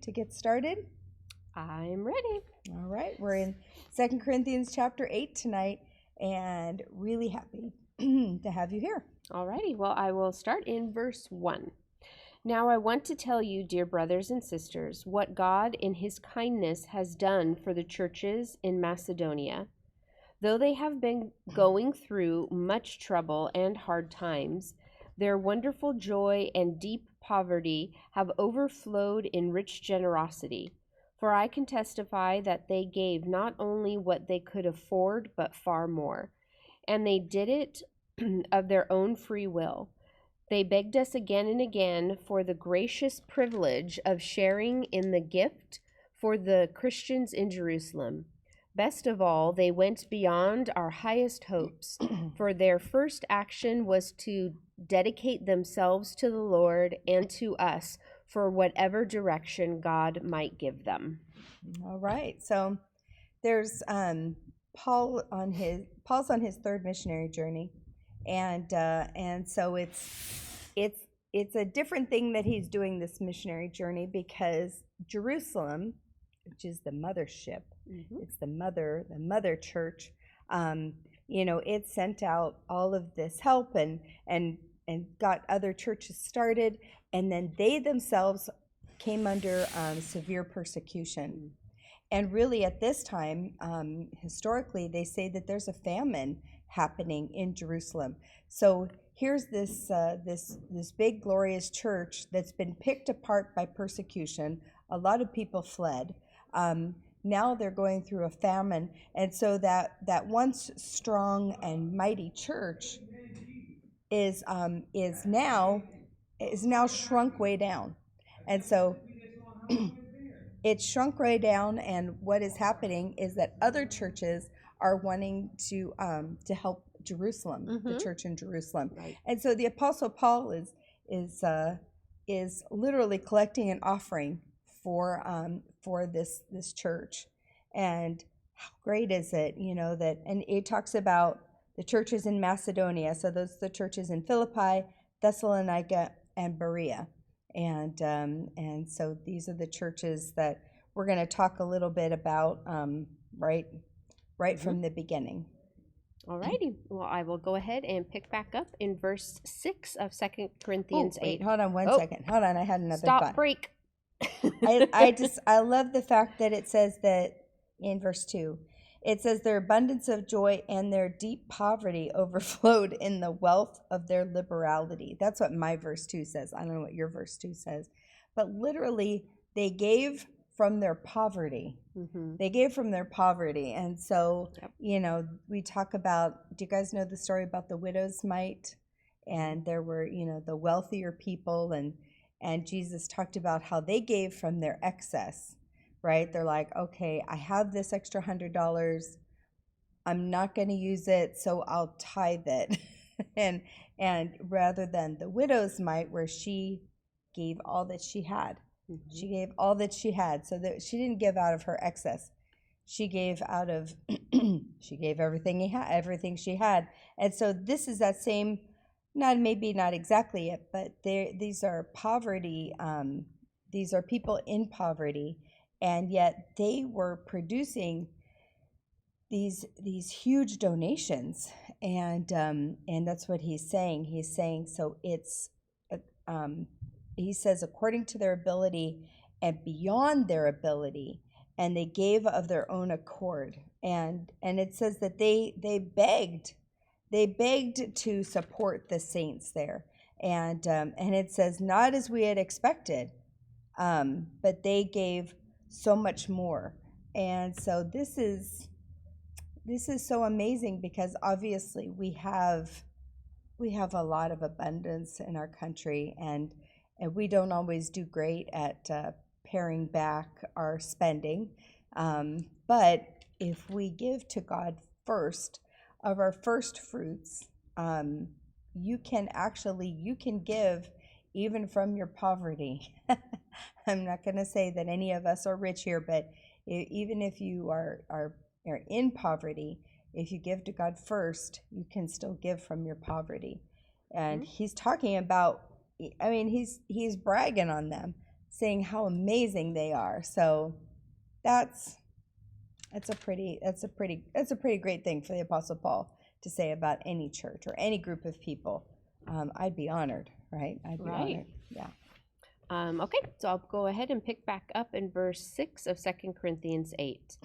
to get started? I'm ready. All right, we're in 2 Corinthians chapter 8 tonight, and really happy to have you here. All righty. Well, I will start in verse 1. Now I want to tell you, dear brothers and sisters, what God in his kindness has done for the churches in Macedonia. Though they have been going through much trouble and hard times, their wonderful joy and deep poverty have overflowed in rich generosity. For I can testify that they gave not only what they could afford, but far more. And they did it of their own free will. They begged us again and again for the gracious privilege of sharing in the gift for the Christians in Jerusalem. Best of all, they went beyond our highest hopes, for their first action was to dedicate themselves to the Lord and to us for whatever direction God might give them. All right, so there's Paul's on his third missionary journey, and so it's a different thing that he's doing this missionary journey, because Jerusalem, which is the mothership, it's the mother church, it sent out all of this help and got other churches started, and then they themselves came under severe persecution. And really at this time, historically, they say that there's a famine happening in Jerusalem. So here's this big glorious church that's been picked apart by persecution. A lot of people fled. Now they're going through a famine, and so that once strong and mighty church is now shrunk way down, and so it's shrunk way down. And what is happening is that other churches are wanting to help Jerusalem, the church in Jerusalem, Right. And so the Apostle Paul is literally collecting an offering for this church. And how great is it, that, and it talks about the churches in Macedonia. So those are the churches in Philippi, Thessalonica, and Berea. And so these are the churches that we're going to talk a little bit about right from the beginning. All righty. Well, I will go ahead and pick back up in verse 6 of 2 Corinthians 8. Wait, hold on one second. Hold on, I had another Stop, thought. break. I love the fact that it says that in verse 2, it says their abundance of joy and their deep poverty overflowed in the wealth of their liberality. That's what my verse 2 says. I don't know what your verse 2 says. But literally, they gave from their poverty. They gave from their poverty. And so, we talk about, do you guys know the story about the widow's mite? And there were, the wealthier people, and Jesus talked about how they gave from their excess, right? They're like, okay, I have this extra $100. I'm not going to use it, so I'll tithe it. and rather than the widow's mite, where she gave all that she had. She gave all that she had, so that she didn't give out of her excess. She gave out of, she gave everything she had. And so this is that same, maybe not exactly it, but these are poverty. These are people in poverty, and yet they were producing these huge donations, and that's what he's saying. He's saying, so it's he says, according to their ability and beyond their ability, and they gave of their own accord. And it says that they begged to support the saints there. And it says, not as we had expected, but they gave so much more. And so this is so amazing, because obviously we have a lot of abundance in our country, and we don't always do great at paring back our spending. But if we give to God first, of our first fruits, you can give even from your poverty. I'm not going to say that any of us are rich here, but even if you are in poverty, if you give to God first, you can still give from your poverty. And he's talking about, he's bragging on them, saying how amazing they are. So that's a pretty great thing for the Apostle Paul to say about any church or any group of people. I'd be honored, right? I'd be honored. Yeah. Okay, so I'll go ahead and pick back up in verse 6 of 2 Corinthians 8.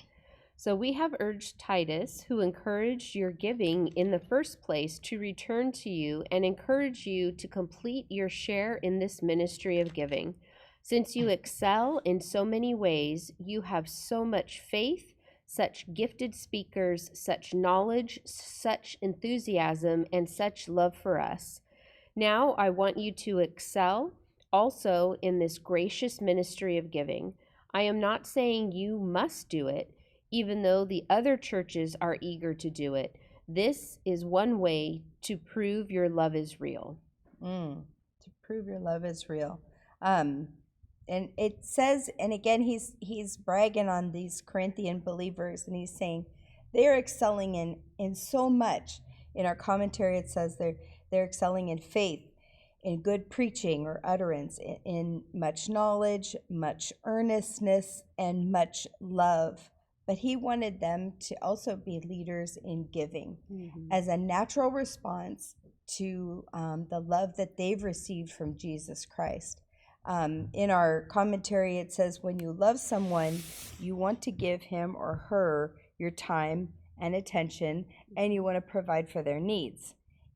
So we have urged Titus, who encouraged your giving in the first place, to return to you and encourage you to complete your share in this ministry of giving. Since you excel in so many ways, you have so much faith, such gifted speakers, such knowledge, such enthusiasm, and such love for us. Now I want you to excel also in this gracious ministry of giving. I am not saying you must do it, even though the other churches are eager to do it. This is one way to prove your love is real. To prove your love is real. And it says, and again, he's bragging on these Corinthian believers, and he's saying they're excelling in so much. In our commentary, it says they're excelling in faith, in good preaching or utterance, in much knowledge, much earnestness, and much love. But he wanted them to also be leaders in giving as a natural response to the love that they've received from Jesus Christ. In our commentary, it says, when you love someone, you want to give him or her your time and attention, and you want to provide for their needs.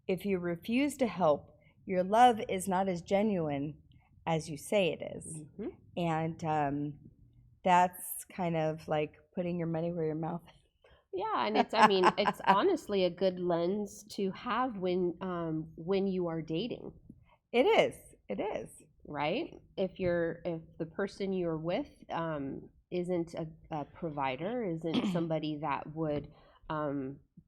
If you refuse to help, your love is not as genuine as you say it is. And that's kind of like putting your money where your mouth is. Yeah, and it's it's honestly a good lens to have when you are dating. It is. Right? If the person you're with isn't a provider, isn't somebody that would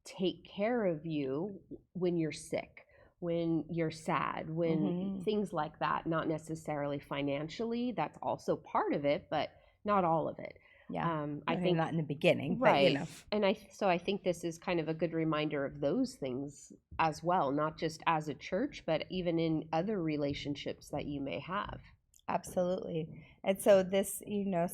take care of you when you're sick, when you're sad, when things like that, not necessarily financially, that's also part of it, but not all of it. Yeah, I think not in the beginning, right? But and I think this is kind of a good reminder of those things as well, not just as a church, but even in other relationships that you may have. Absolutely. And so this,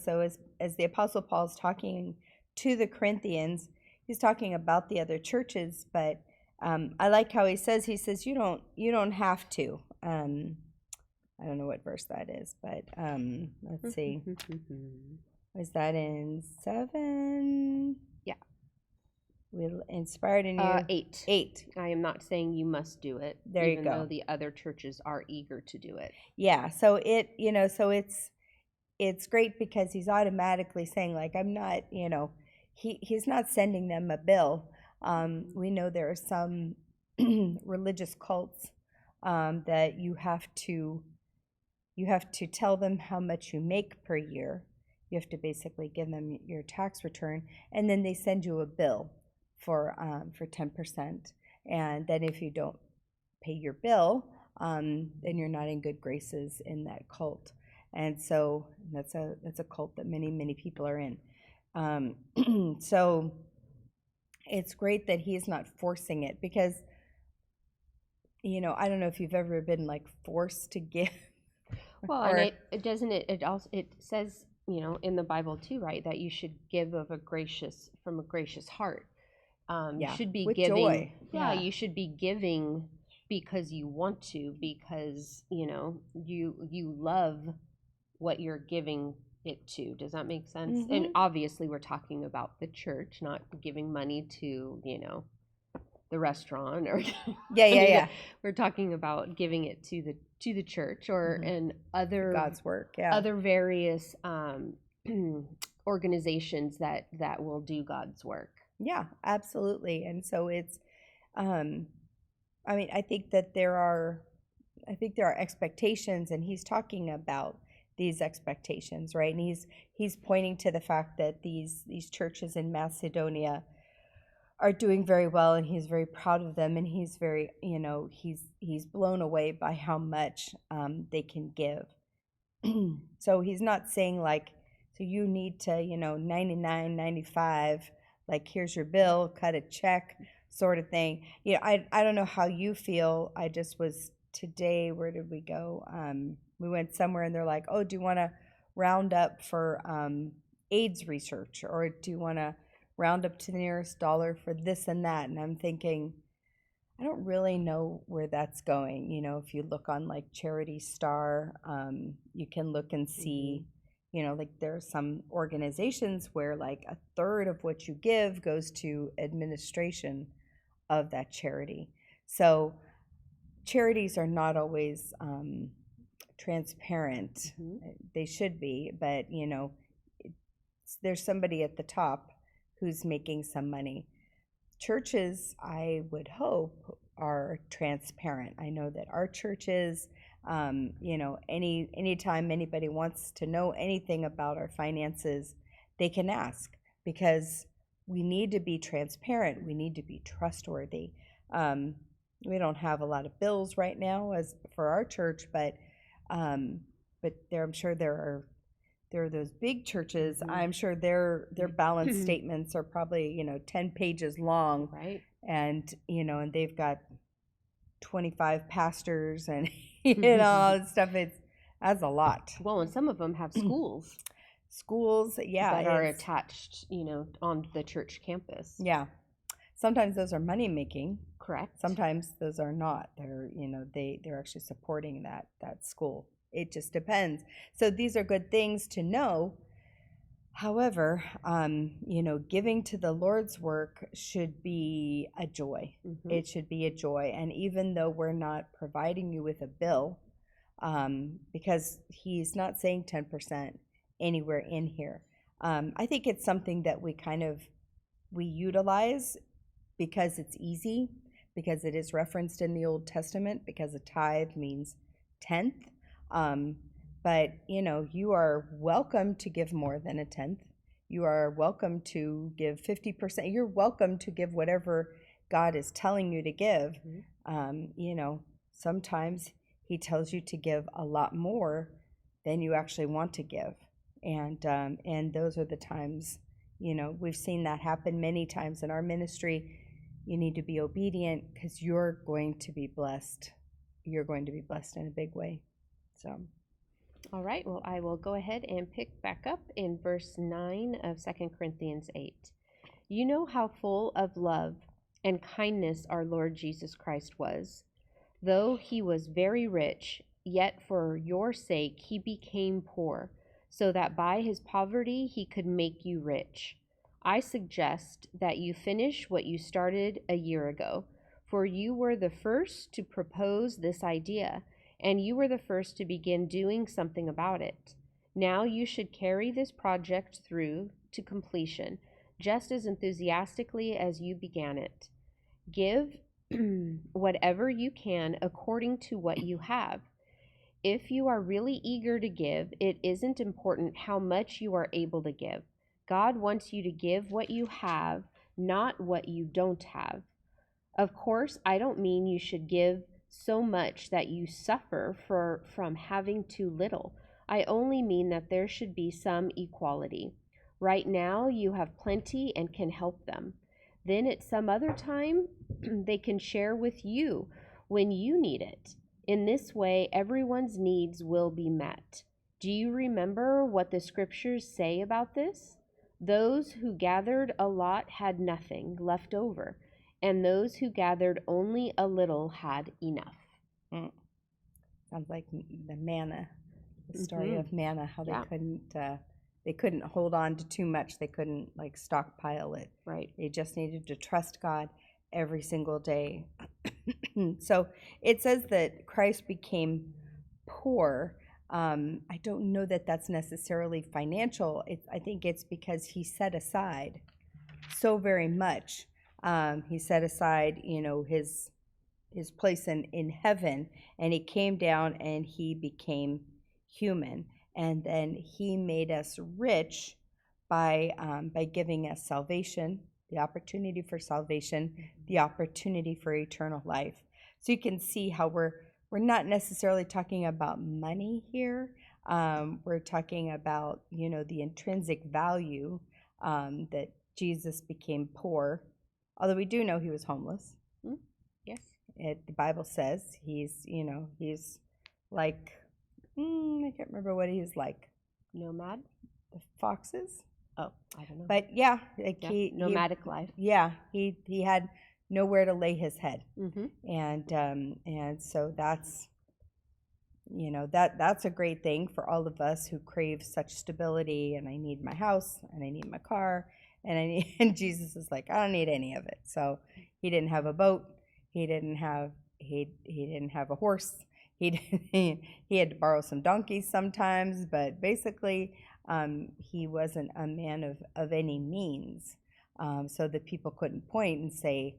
so as the Apostle Paul's talking to the Corinthians, he's talking about the other churches, but I like how he says you don't have to. I don't know what verse that is, but let's see. Was that in 7? Yeah. We inspired in you. 8. 8. I am not saying you must do it. There you go. Even though the other churches are eager to do it. Yeah. So it's great because he's automatically saying, like, I'm not, he's not sending them a bill. We know there are some religious cults that you have to tell them how much you make per year. You have to basically give them your tax return, and then they send you a bill for 10%. And then if you don't pay your bill, then you're not in good graces in that cult. And so that's a cult that many people are in. So it's great that he's not forcing it, because I don't know if you've ever been like forced to give. Well, and it says, in the Bible too, right, that you should give from a gracious heart. You should be with giving joy. Yeah, you should be giving because you want to, because you love what you're giving it to. Does that make sense? And obviously we're talking about the church, not giving money to the restaurant or yeah. We're talking about giving it to the church or and other God's work, other various organizations that will do God's work. Yeah, absolutely. And so it's I think that there are expectations, and he's talking about these expectations, right? And he's pointing to the fact that these churches in Macedonia are doing very well, and he's very proud of them, and he's very, he's blown away by how much they can give. So he's not saying like, so you need to, $99.95, like, here's your bill, cut a check, sort of thing. I don't know how you feel. I just was today, where did we go? We went somewhere and they're like, oh, do you want to round up for AIDS research, or do you want to round up to the nearest dollar for this and that? And I'm thinking, I don't really know where that's going. You know, if you look on like Charity Star, you can look and see, you know, like there are some organizations where like a third of what you give goes to administration of that charity. So charities are not always transparent. They should be, but you know, there's somebody at the top who's making some money. Churches, I would hope, are transparent. I know that our churches, you know, anytime anybody wants to know anything about our finances, they can ask, because we need to be transparent. We need to be trustworthy. We don't have a lot of bills right now as for our church, but there, I'm sure there are those big churches. I'm sure their balance statements are probably, you know, 10 pages long, Right. and you know, and they've got 25 pastors and you know, all this stuff. That's a lot. Well, and some of them have schools Yeah, that are attached, you know, on the church campus. Yeah, sometimes those are money making. Correct. Sometimes those are not. They're, you know, they're actually supporting that school. It just depends. So these are good things to know. However, you know, giving to the Lord's work should be a joy. It should be a joy. And even though we're not providing you with a bill, because he's not saying 10% anywhere in here, I think it's something that we utilize because it's easy, because it is referenced in the Old Testament, because a tithe means tenth. But, you know, you are welcome to give more than a tenth. You are welcome to give 50%. You're welcome to give whatever God is telling you to give. You know, sometimes he tells you to give a lot more than you actually want to give. And those are the times, you know, we've seen that happen many times in our ministry. You need to be obedient because you're going to be blessed. You're going to be blessed in a big way. So. All right, well, I will go ahead and pick back up in verse 9 of 2 Corinthians 8. You know how full of love and kindness our Lord Jesus Christ was. Though he was very rich, yet for your sake he became poor, so that by his poverty he could make you rich. I suggest that you finish what you started a year ago, for you were the first to propose this idea, and you were the first to begin doing something about it. Now you should carry this project through to completion, just as enthusiastically as you began it. Give whatever you can according to what you have. If you are really eager to give, it isn't important how much you are able to give. God wants you to give what you have, not what you don't have. Of course, I don't mean you should give so much that you suffer from having too little. I only mean that there should be some equality. Right now, you have plenty and can help them. Then at some other time, they can share with you when you need it. In this way, everyone's needs will be met. Do you remember what the scriptures say about this? Those who gathered a lot had nothing left over, and those who gathered only a little had enough. Sounds like the manna, the story of manna, how they couldn't hold on to too much. They couldn't like stockpile it. Right. They just needed to trust God every single day. So it says that Christ became poor. I don't know that that's necessarily financial. I think it's because he set aside so very much. He set aside, you know, his place in heaven, and he came down and he became human, and then he made us rich by giving us salvation, the opportunity for salvation, the opportunity for eternal life. So you can see how we're not necessarily talking about money here. We're talking about, you know, the intrinsic value that Jesus became poor, although we do know he was homeless. Yes. The Bible says he's like I can't remember what he was like. Nomad? The foxes? Oh, I don't know. But yeah, like Yeah, nomadic life. Yeah, he had nowhere to lay his head. Mm-hmm. And so that's, that's a great thing for all of us who crave such stability. And I need my house, and I need my car, and and Jesus is like, I don't need any of it. So he didn't have a boat. He didn't have a horse. He had to borrow some donkeys sometimes, but basically, he wasn't a man of any means. So that people couldn't point and say,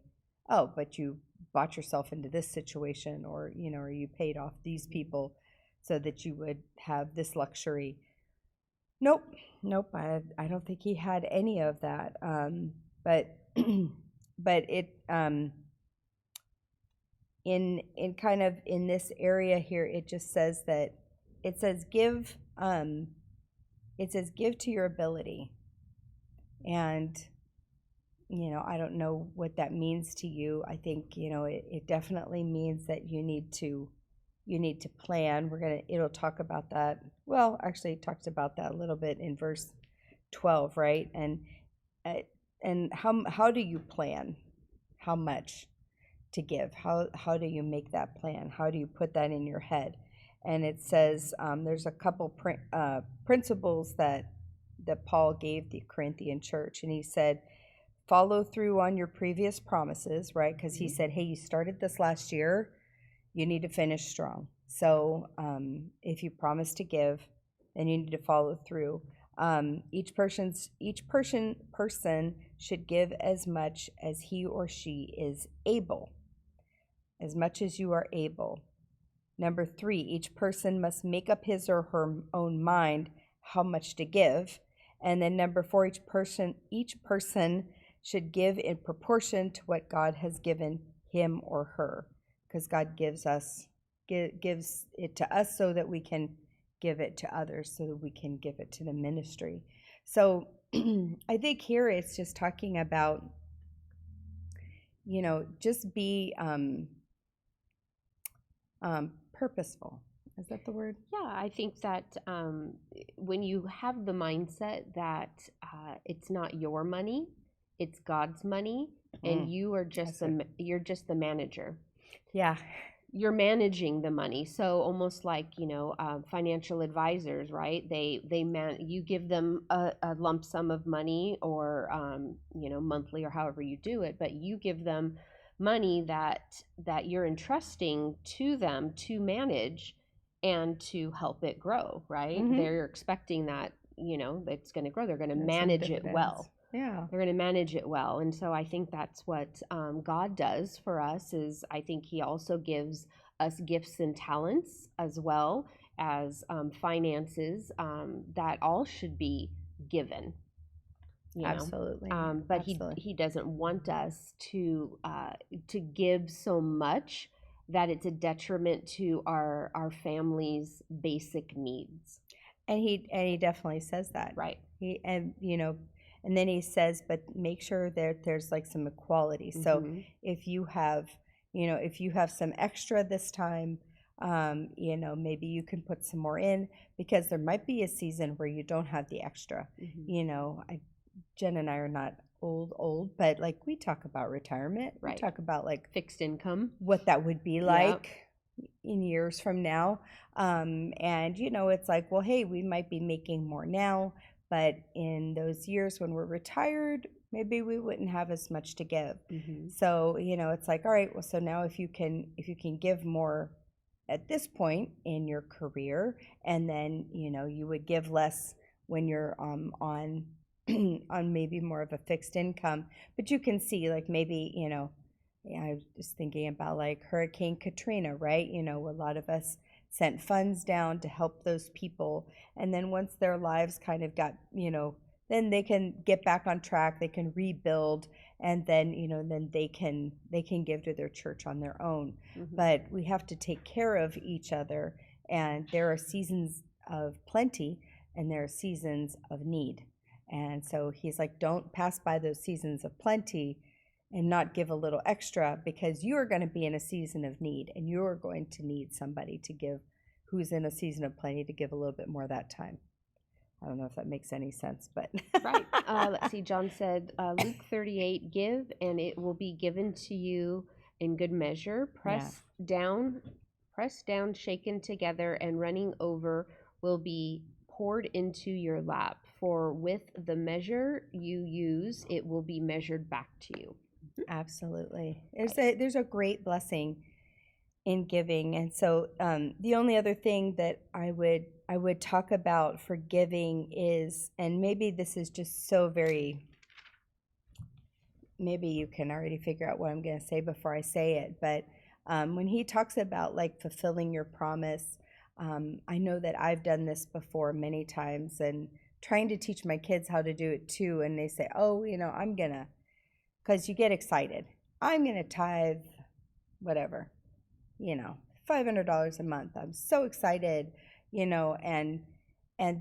oh, but you bought yourself into this situation, or or you paid off these people so that you would have this luxury. Nope. I don't think he had any of that. But but it in kind of in this area here, it just says that it says give to your ability. And I don't know what that means to you. I think it definitely means that you need to plan. It'll talk about that. Well, actually it talks about that a little bit in verse 12, right? And how do you plan how much to give? How do you make that plan? How do you put that in your head? And it says there's a couple principles that Paul gave the Corinthian church, and he said, follow through on your previous promises, right? Because he said, hey, you started this last year, you need to finish strong. So if you promise to give, then you need to follow through. Each person should give as much as he or she is able, as much as you are able. Number 3, each person must make up his or her own mind how much to give. And then number 4, each person should give in proportion to what God has given him or her, because God gives it to us so that we can give it to others, so that we can give it to the ministry. So I think here it's just talking about, just be purposeful. Is that the word? Yeah, I think that when you have the mindset that it's not your money, it's God's money, and you are just you're just the manager. Yeah. You're managing the money. So almost like, financial advisors, right? You give them a lump sum of money, or, monthly, or however you do it, but you give them money that you're entrusting to them to manage and to help it grow, right? Mm-hmm. They're expecting that, it's going to grow. They're going to manage it well. Yeah. They're going to manage it well. And so I think that's what God does for us. Is I think he also gives us gifts and talents, as well as finances, that all should be given. Absolutely. But Absolutely. he doesn't want us to give so much that it's a detriment to our family's basic needs. And he definitely says that. Right. And then he says, but make sure that there's like some equality. Mm-hmm. So if you have some extra this time, maybe you can put some more in, because there might be a season where you don't have the extra. Mm-hmm. Jen and I are not old, but like we talk about retirement. Right. We talk about like fixed income, what that would be like in years from now. And it's like, well, hey, we might be making more now, but in those years when we're retired, maybe we wouldn't have as much to give. Mm-hmm. So, it's like, all right, well, so now if you can give more at this point in your career, and then, you would give less when you're on maybe more of a fixed income. But you can see, like, maybe, I was just thinking about like Hurricane Katrina, right? A lot of us sent funds down to help those people. And then once their lives kind of got, then they can get back on track, they can rebuild, and then, then they can give to their church on their own. Mm-hmm. But we have to take care of each other. And there are seasons of plenty, and there are seasons of need. And so he's like, don't pass by those seasons of plenty and not give a little extra, because you are going to be in a season of need, and you are going to need somebody to give who's in a season of plenty to give a little bit more that time. I don't know if that makes any sense, but Right. Let's see. John said, Luke 38, give and it will be given to you in good measure, pressed down, shaken together, and running over will be poured into your lap. For with the measure you use, it will be measured back to you. Absolutely. There's a great blessing in giving. And so the only other thing that I would talk about for giving is, and maybe this is just so very, maybe you can already figure out what I'm going to say before I say it, but when he talks about like fulfilling your promise, I know that I've done this before many times and trying to teach my kids how to do it too. And they say, oh, I'm going to, because you get excited. I'm going to tithe whatever, $500 a month. I'm so excited, and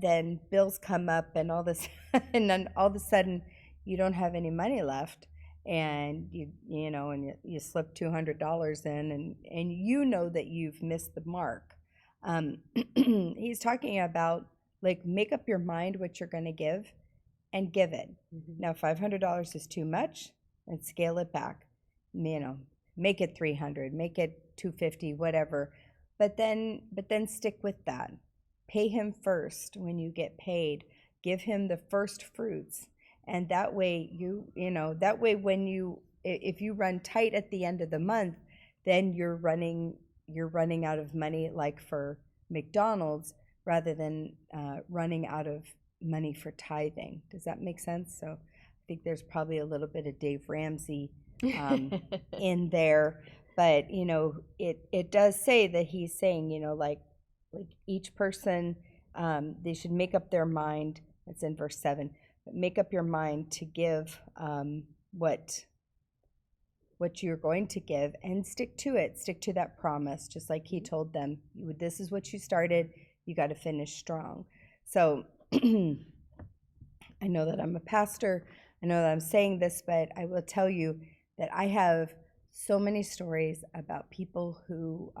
then bills come up and all this, and then all of a sudden you don't have any money left, and you slip $200 in, and you know that you've missed the mark. He's talking about like make up your mind what you're going to give, and give it. Mm-hmm. Now, $500 is too much, and scale it back. Make it $300, make it $250, whatever. But then stick with that. Pay him first when you get paid. Give him the first fruits, and that way if you run tight at the end of the month, then you're running out of money, like for McDonald's, rather than running out of money for tithing. Does that make sense? So I think there's probably a little bit of Dave Ramsey in there, but it does say that he's saying like each person, they should make up their mind. It's in verse 7. Make up your mind to give what you're going to give, and stick to it. Stick to that promise, just like he told them. This is what you started. You got to finish strong. So I know that I'm a pastor. I know that I'm saying this, but I will tell you that I have so many stories about people who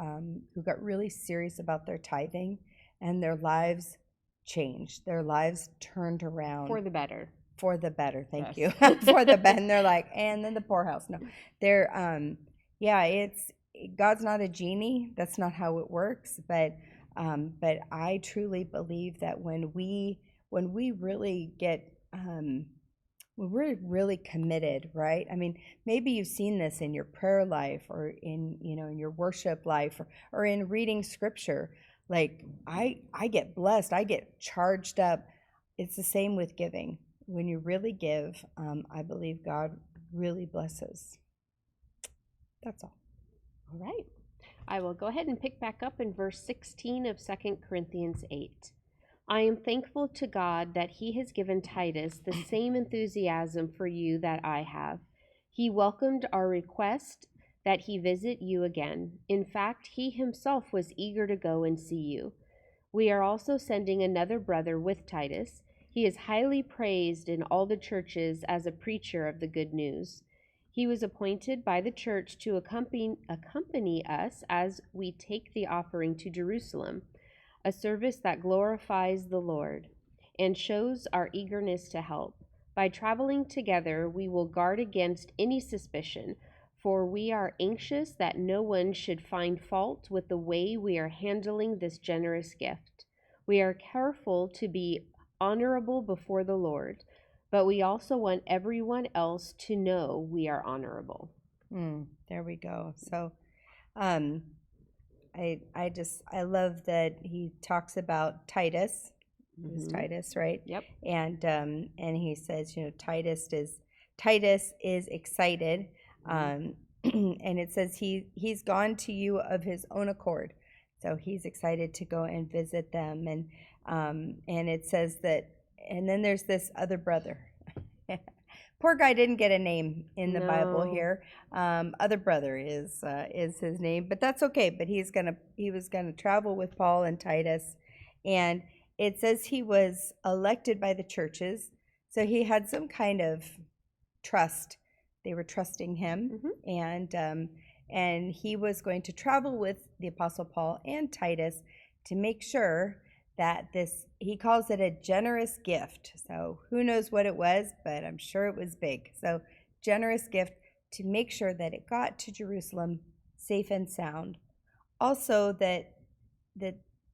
got really serious about their tithing, and their lives changed. Their lives turned around. For the better. For the better, thank Yes. you. For the better. And they're like, and then the poorhouse. No, they're, God's not a genie. That's not how it works. But I truly believe that when we really get, when we're really committed, right? I mean, maybe you've seen this in your prayer life, or in your worship life, or in reading scripture. Like I get blessed. I get charged up. It's the same with giving. When you really give, I believe God really blesses. That's all. All right. I will go ahead and pick back up in verse 16 of 2 Corinthians 8. I am thankful to God that he has given Titus the same enthusiasm for you that I have. He welcomed our request that he visit you again. In fact, he himself was eager to go and see you. We are also sending another brother with Titus. He is highly praised in all the churches as a preacher of the good news. He was appointed by the church to accompany us as we take the offering to Jerusalem, a service that glorifies the Lord and shows our eagerness to help. By traveling together, we will guard against any suspicion, for we are anxious that no one should find fault with the way we are handling this generous gift. We are careful to be honorable before the Lord, but we also want everyone else to know we are honorable. There we go. So I love that he talks about Titus. It was Titus, right? Yep. And he says, Titus is excited. And it says he's gone to you of his own accord. So he's excited to go and visit them. And it says that, and then there's this other brother. Poor guy didn't get a name in the Bible here. Other brother is his name, but that's okay. But he was gonna travel with Paul and Titus, and it says he was elected by the churches, so he had some kind of trust. They were trusting him, and he was going to travel with the Apostle Paul and Titus to make sure that he calls it a generous gift. So who knows what it was, but I'm sure it was big. So generous gift to make sure that it got to Jerusalem safe and sound. Also that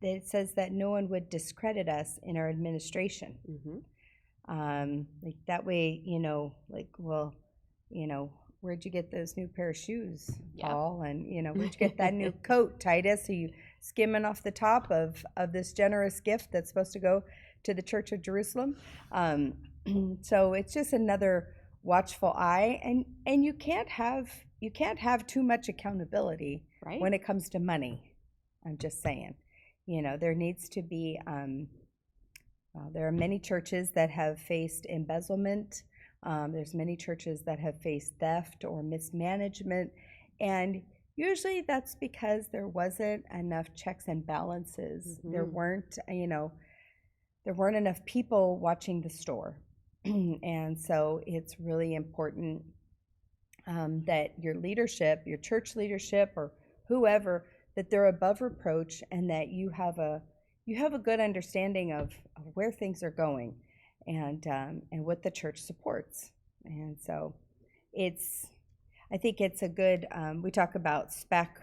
it says that no one would discredit us in our administration. Like that way, where'd you get those new pair of shoes, Paul? And, where'd you get that new coat, Titus? Are you skimming off the top of this generous gift that's supposed to go to the Church of Jerusalem? So it's just another watchful eye, and you can't have too much accountability when it comes to money. I'm just saying, there needs to be. There are many churches that have faced embezzlement. There's many churches that have faced theft or mismanagement, and usually that's because there wasn't enough checks and balances. There weren't enough people watching the store. And so it's really important that your leadership, your church leadership, or whoever, that they're above reproach, and that you have a good understanding of where things are going, and what the church supports. And so I think it's a good, we talk about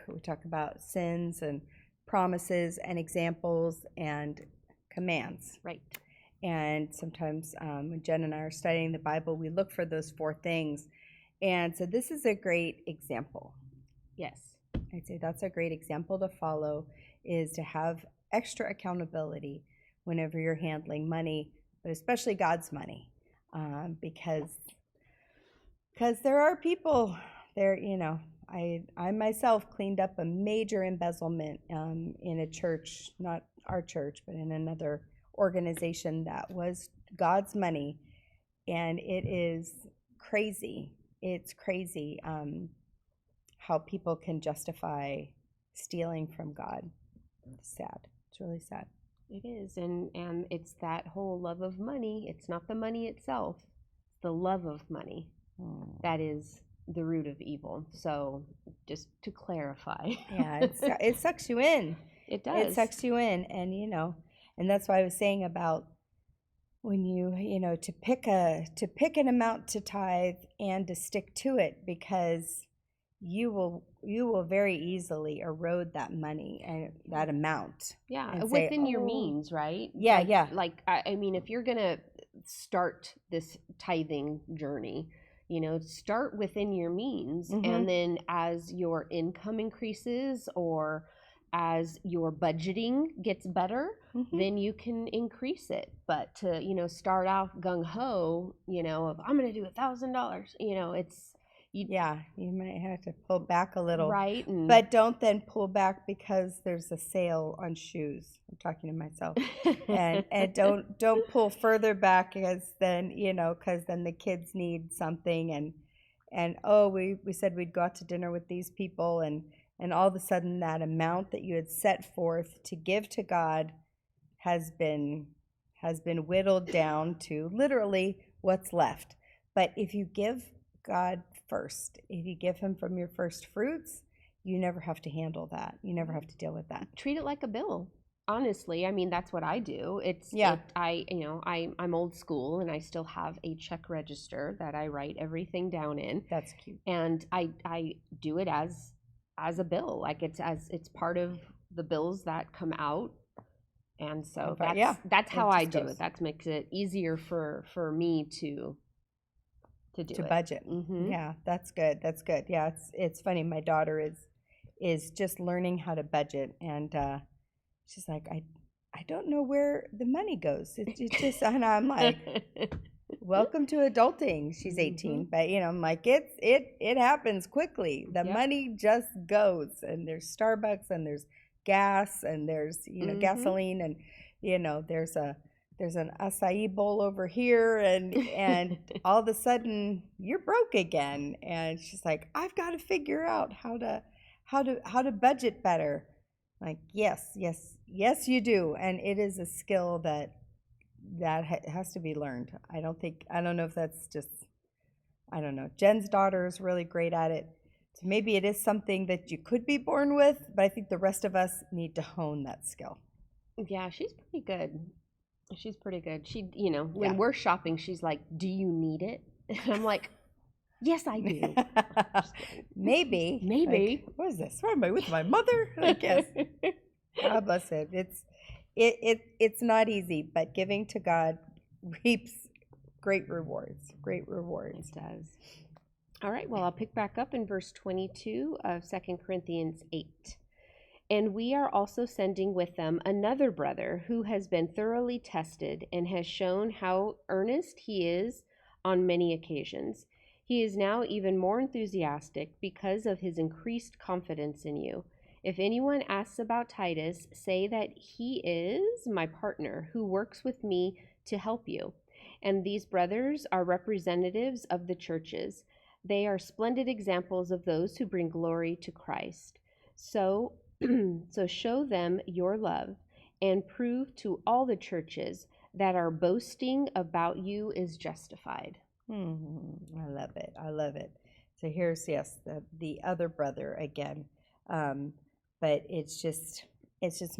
we talk about sins and promises and examples and commands. Right. And sometimes when Jen and I are studying the Bible, we look for those 4 things. And so this is a great example. Yes. I'd say that's a great example to follow, is to have extra accountability whenever you're handling money, but especially God's money, because there are people there. I myself cleaned up a major embezzlement in a church, not our church, but in another organization that was God's money, and it is crazy. It's crazy how people can justify stealing from God. It's sad. It's really sad. It is, and it's that whole love of money. It's not the money itself; it's the love of money that is the root of evil. So, just to clarify, it sucks you in. It does. It sucks you in, and and that's why I was saying about when to pick an amount to tithe and to stick to it, because you will very easily erode that money and that amount. Yeah, and within your means, right? Yeah. Like I mean, if you're gonna start this tithing journey, start within your means, and then as your income increases or as your budgeting gets better, then you can increase it. But to start out gung ho, of I'm gonna do $1,000, it's. You might have to pull back a little. Right. But don't then pull back because there's a sale on shoes. I'm talking to myself. and don't pull further back, because then the kids need something, and we said we'd go out to dinner with these people, and all of a sudden that amount that you had set forth to give to God has been whittled down to literally what's left. But if you give God first, if you give him from your first fruits, you never have to handle that. You never have to deal with that. Treat it like a bill. Honestly, I mean, that's what I do. I'm old school, and I still have a check register that I write everything down in. That's cute. And I do it as a bill, like it's part of the bills that come out. And so that's how I do it. That makes it easier for me to budget. Yeah, that's good. Yeah, it's funny. My daughter is just learning how to budget, and she's like, I don't know where the money goes. It's just, and I'm like, welcome to adulting. She's 18, but I'm like, it happens quickly. The money just goes, and there's Starbucks, and there's gas, and there's gasoline, and there's an acai bowl over here, and all of a sudden you're broke again. And she's like, I've got to figure out how to budget better. Like, yes, you do. And it is a skill that has to be learned. I don't know if that's just, I don't know. Jen's daughter is really great at it. So maybe it is something that you could be born with, but I think the rest of us need to hone that skill. Yeah, she's pretty good. She's pretty good. She, you know, when Yeah. we're shopping, she's like, "Do you need it?" And I'm like, "Yes, I do." Just kidding. Maybe. Maybe. Like, what is this? Why am I with my mother? I guess. God bless it. It's not easy, but giving to God reaps great rewards. Great rewards. It does. All right, well, I'll pick back up in verse 22 of 2 Corinthians 8. And we are also sending with them another brother who has been thoroughly tested and has shown how earnest he is on many occasions. He is now even more enthusiastic because of his increased confidence in you. If anyone asks about Titus, say that he is my partner who works with me to help you. And these brothers are representatives of the churches. They are splendid examples of those who bring glory to Christ. So show them your love and prove to all the churches that our boasting about you is justified. I love it. I love it. So here's, yes, the other brother again. But it's just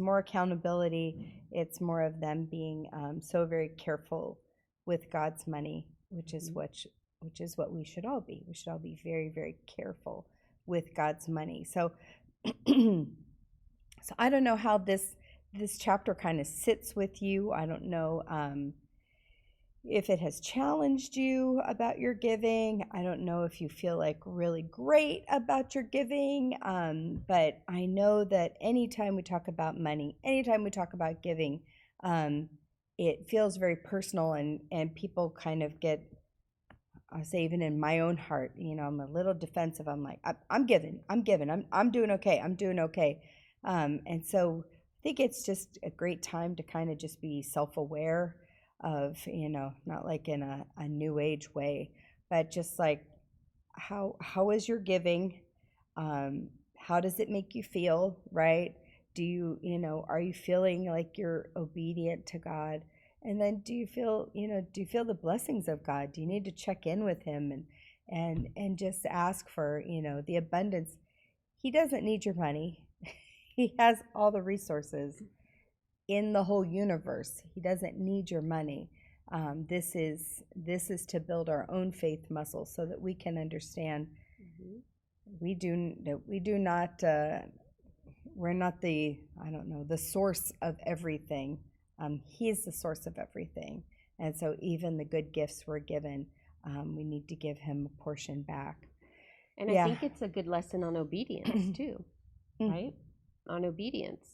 more accountability. It's more of them being so very careful with God's money, which is what we should all be. We should all be very, very careful with God's money. So so I don't know how this chapter kind of sits with you. I don't know if it has challenged you about your giving. I don't know if you feel like really great about your giving. But I know that anytime we talk about money, anytime we talk about giving, it feels very personal, and people kind of get, I say, even in my own heart, I'm a little defensive. I'm like, I'm giving, I'm doing okay, I'm doing okay. And so I think it's just a great time to kind of just be self-aware of, not like in a new age way, but just like, how is your giving? How does it make you feel, right? Do you, are you feeling like you're obedient to God? And then do you feel the blessings of God? Do you need to check in with him and just ask for, the abundance? He doesn't need your money. He has all the resources in the whole universe. He doesn't need your money. This is to build our own faith muscles so that we can understand we do not we're not the source of everything. He is the source of everything, and so even the good gifts we're given, we need to give him a portion back. And I think it's a good lesson on obedience too, right? On obedience.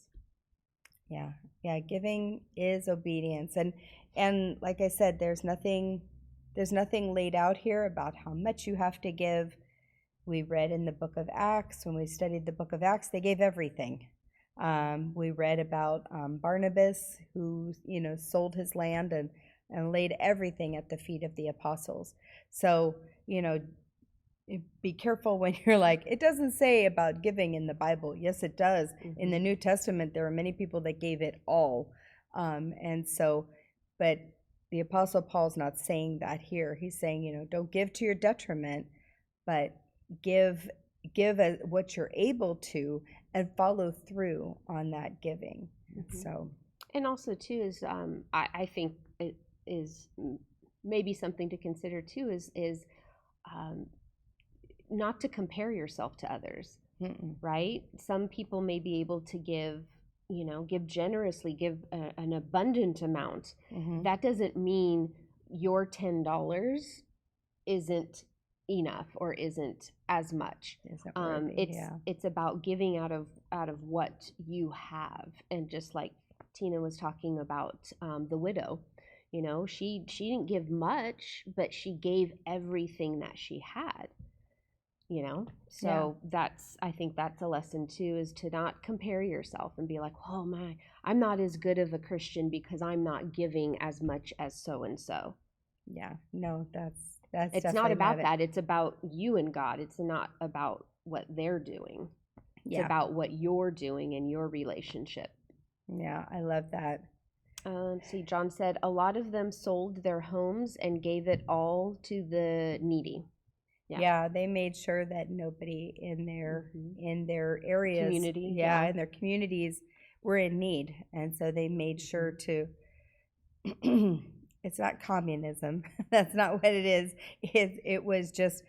Yeah, giving is obedience, and like I said, there's nothing laid out here about how much you have to give. We read in the book of Acts, when we studied the book of Acts, they gave everything. We read about Barnabas, who sold his land and laid everything at the feet of the apostles. So be careful when you're like, it doesn't say about giving in the Bible. Yes, it does. In the New Testament, there are many people that gave it all. And so, but the Apostle Paul's not saying that here. He's saying, don't give to your detriment, but give what you're able to and follow through on that giving. So, and also too is I think it is maybe something to consider too is not to compare yourself to others. Right? Some people may be able to give generously, give an abundant amount. That doesn't mean your $10 isn't enough or isn't as much. It's about giving out of what you have. And just like Tina was talking about the widow, she didn't give much, but she gave everything that she had. So I think that's a lesson too, is to not compare yourself and be like, oh my, I'm not as good of a Christian because I'm not giving as much as so and so. Yeah, no, that's it's not about that. It's about you and God. It's not about what they're doing. It's about what you're doing in your relationship. Yeah, I love that. See, John said, a lot of them sold their homes and gave it all to the needy. Yeah, they made sure that nobody in their areas, community, in their communities, were in need, and so they made sure to. It's not communism. That's not what it is. It was just,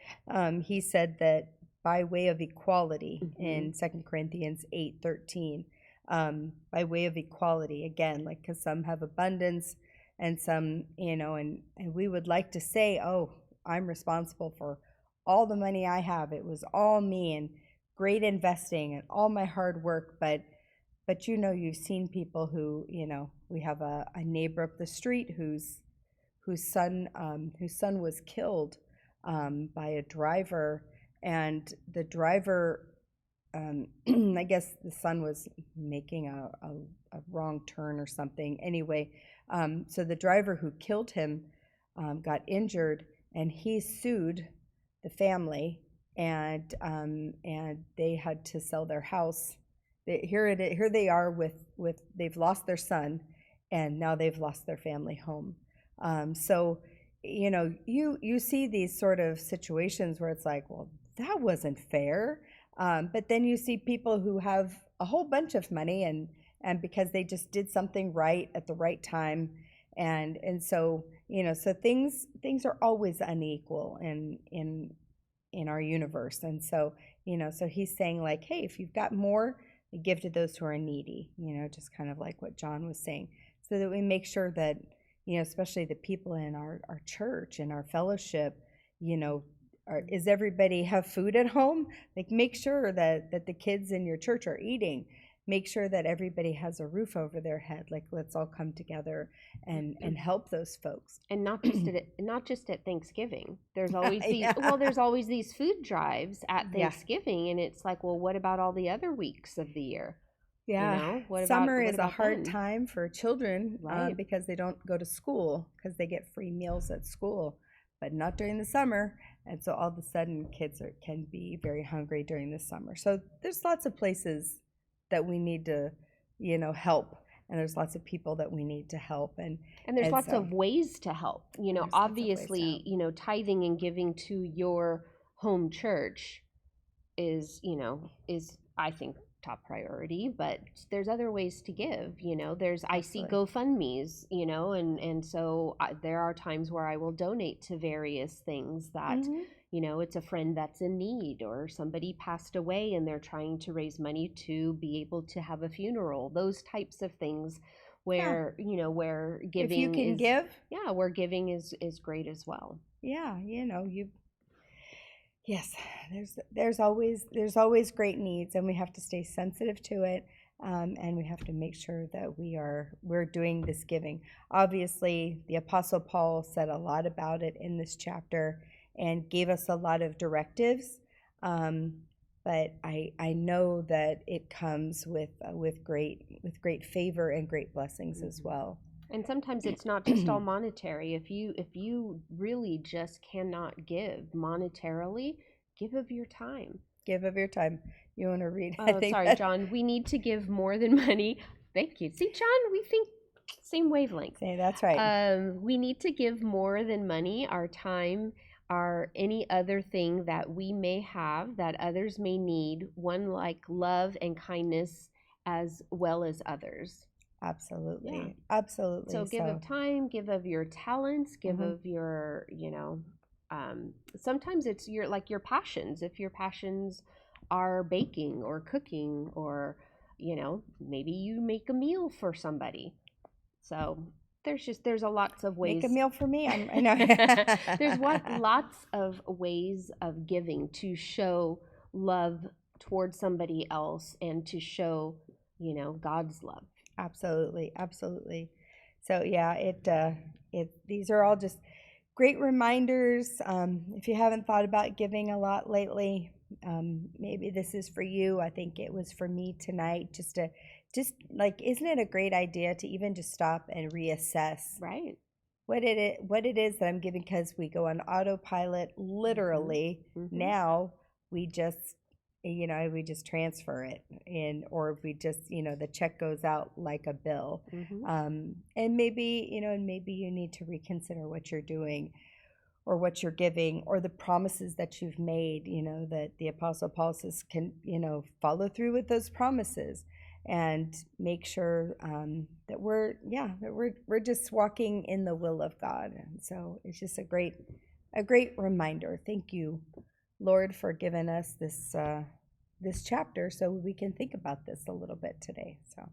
he said that by way of equality in 2 Corinthians 8:13, by way of equality, again, like, because some have abundance and some, and we would like to say, oh, I'm responsible for all the money I have. It was all me and great investing and all my hard work, but you've seen people who, we have a neighbor up the street whose son was killed by a driver, and the driver, I guess the son was making a wrong turn or something. Anyway, so the driver who killed him got injured, and he sued the family, and they had to sell their house. Here they are with they've lost their son, and now they've lost their family home. So you see these sort of situations where it's like, well, that wasn't fair. But then you see people who have a whole bunch of money, and because they just did something right at the right time, and so so things are always unequal in our universe. And so so he's saying, like, hey, if you've got more, give to those who are needy, just kind of like what John was saying, so that we make sure that, especially the people in our church and our fellowship, is everybody have food at home? Like, make sure that the kids in your church are eating. Make sure that everybody has a roof over their head. Like, let's all come together and help those folks. And not just at Thanksgiving. There's always there's always these food drives at Thanksgiving, and it's like, well, what about all the other weeks of the year? Yeah, summer is a hard time for children, right? Because they don't go to school, because they get free meals at school, but not during the summer. And so all of a sudden kids can be very hungry during the summer. So there's lots of places that we need to, help. And there's lots of people that we need to help. And there's lots of ways to help. Obviously, tithing and giving to your home church is I think top priority, but there's other ways to give. I see GoFundMe's, and so there are times where I will donate to various things that it's a friend that's in need, or somebody passed away and they're trying to raise money to be able to have a funeral, those types of things where where giving, if you can give, where giving is great as well. Yes, there's always great needs, and we have to stay sensitive to it, and we have to make sure that we're doing this giving. Obviously, the Apostle Paul said a lot about it in this chapter and gave us a lot of directives, but I know that it comes with great favor and great blessings as well. And sometimes it's not just all monetary. If you really just cannot give monetarily, give of your time. Give of your time. You want to read? Oh, sorry, John. We need to give more than money. Thank you. See, John, we think same wavelength. Yeah, that's right. We need to give more than money, our time, or any other thing that we may have that others may need, one like love and kindness as well as others. Absolutely. Absolutely. So give of time, give of your talents, give of your, sometimes it's your passions. If your passions are baking or cooking, or, maybe you make a meal for somebody. So there's a lots of ways. Make a meal for me. I know. There's lots of ways of giving to show love towards somebody else and to show, God's love. Absolutely. So yeah, these are all just great reminders. If you haven't thought about giving a lot lately, maybe this is for you. I think it was for me tonight. Just isn't it a great idea to even just stop and reassess, right, what it is that I'm giving? Because we go on autopilot literally. Now we just transfer it in, or we just, the check goes out like a bill. And maybe you need to reconsider what you're doing or what you're giving, or the promises that you've made, that the Apostle Paul says, can, follow through with those promises. and make sure that we're just walking in the will of God. And so it's just a great reminder. Thank you, Lord, for giving us this chapter so we can think about this a little bit today. So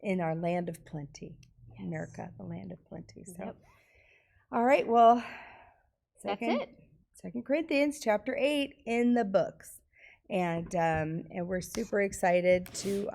in our land of plenty, Yes. America, the land of plenty. So, Yep. all right, well, That's it. 2 Corinthians chapter 8 in the books. And we're super excited to